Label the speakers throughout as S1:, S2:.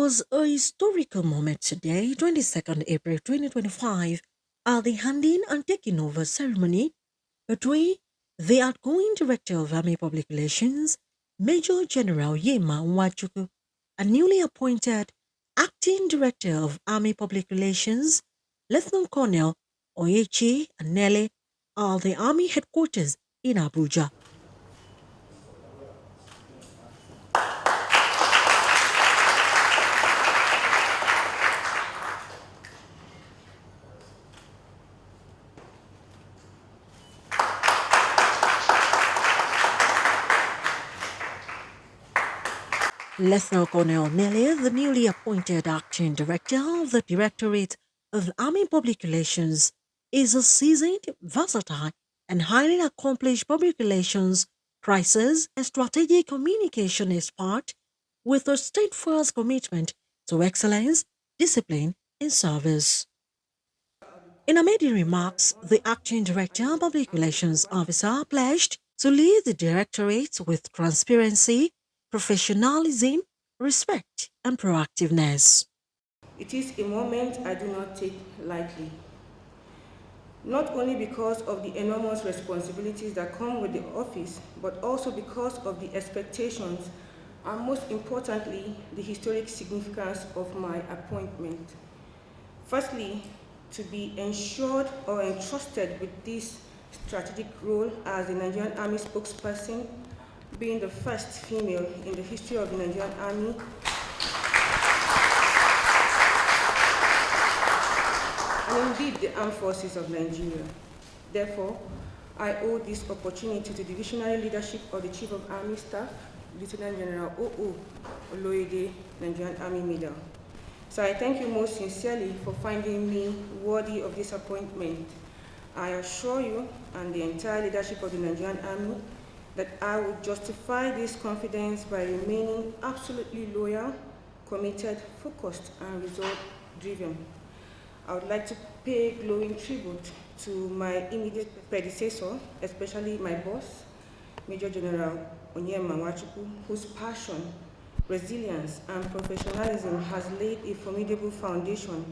S1: was a historical moment today, 22nd April 2025, at the handing and taking over ceremony between the outgoing Director of Army Public Relations, Major General Onyema Nwachukwu, and newly appointed Acting Director of Army Public Relations, Lieutenant Colonel Onyechi Anele, at the Army headquarters in Abuja. Lieutenant Colonel Anele, the newly appointed Acting Director of the Directorate of Army Public Relations, is a seasoned, versatile, and highly accomplished public relations, crisis, and strategic communication expert with a steadfast commitment to excellence, discipline, and service. In her maiden remarks, the Acting Director Public Relations Officer pledged to lead the Directorate with transparency, professionalism, respect, and proactiveness.
S2: It is a moment I do not take lightly, not only because of the enormous responsibilities that come with the office, but also because of the expectations and, most importantly, the historic significance of my appointment. Firstly, to be ensured or entrusted with this strategic role as the Nigerian Army spokesperson, being the first female in the history of the Nigerian Army, and indeed the armed forces of Nigeria. Therefore, I owe this opportunity to the visionary leadership of the Chief of Army Staff, Lieutenant General Oluyede, Nigerian Army Medal. So I thank you most sincerely for finding me worthy of this appointment. I assure you and the entire leadership of the Nigerian Army that I will justify this confidence by remaining absolutely loyal, committed, focused, and result-driven. I would like to pay glowing tribute to my immediate predecessor, especially my boss, Major General Onyema Nwachukwu, whose passion, resilience, and professionalism has laid a formidable foundation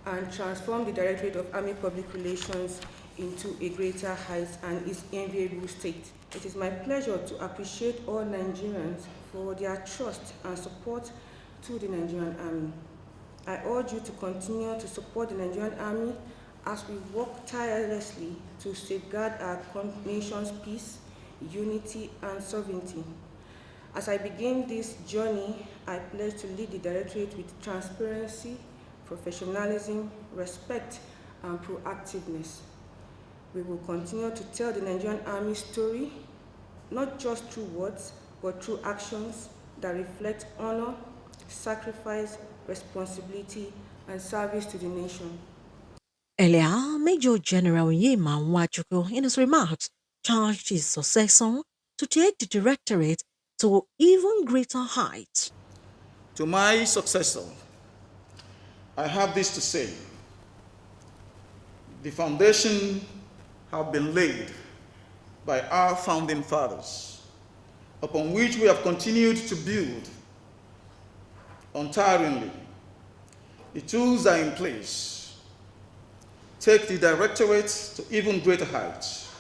S2: and transformed the Directorate of Army Public Relations into a greater height and its enviable state. It is my pleasure to appreciate all Nigerians for their trust and support to the Nigerian Army. I urge you to continue to support the Nigerian Army as we work tirelessly to safeguard our nation's peace, unity, and sovereignty. As I begin this journey, I pledge to lead the Directorate with transparency, professionalism, respect, and proactiveness. We will continue to tell the Nigerian Army story, not just through words, but through actions that reflect honor, sacrifice, responsibility, and service to the nation.
S1: Earlier, Major General Onyema Nwachukwu, in his remarks, charged his successor to take the Directorate to even greater heights.
S3: To my successor, I have this to say. The foundation have been laid by our founding fathers, upon which we have continued to build untiringly. The tools are in place. Take the Directorate to even greater heights.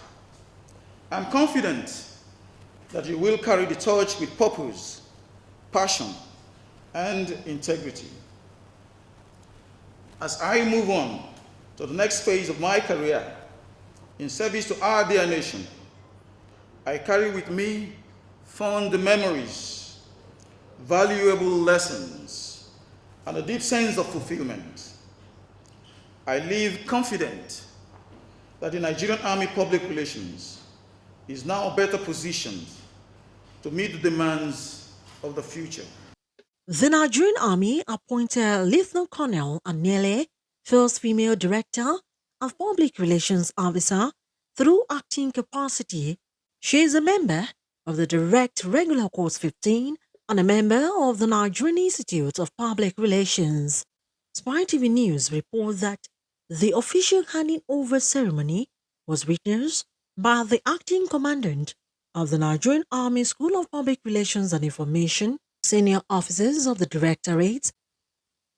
S3: I'm confident that you will carry the torch with purpose, passion, and integrity. As I move on to the next phase of my career in service to our dear nation, I carry with me fond memories, valuable lessons, and a deep sense of fulfillment. I live confident that the Nigerian Army Public Relations is now better positioned to meet the demands of the future.
S1: The Nigerian Army appointed Lieutenant Colonel Anele, first female Director of Public Relations Officer, through acting capacity. She is a member of the Direct Regular Course 15 and a member of the Nigerian Institute of Public Relations. Spy TV News reports that the official handing over ceremony was witnessed by the acting commandant of the Nigerian Army School of Public Relations and Information, senior officers of the Directorate,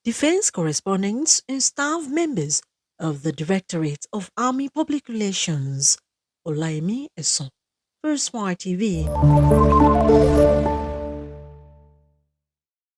S1: defense correspondents and staff members of the Directorate of Army Public Relations. Olayemi Eson, First YTV.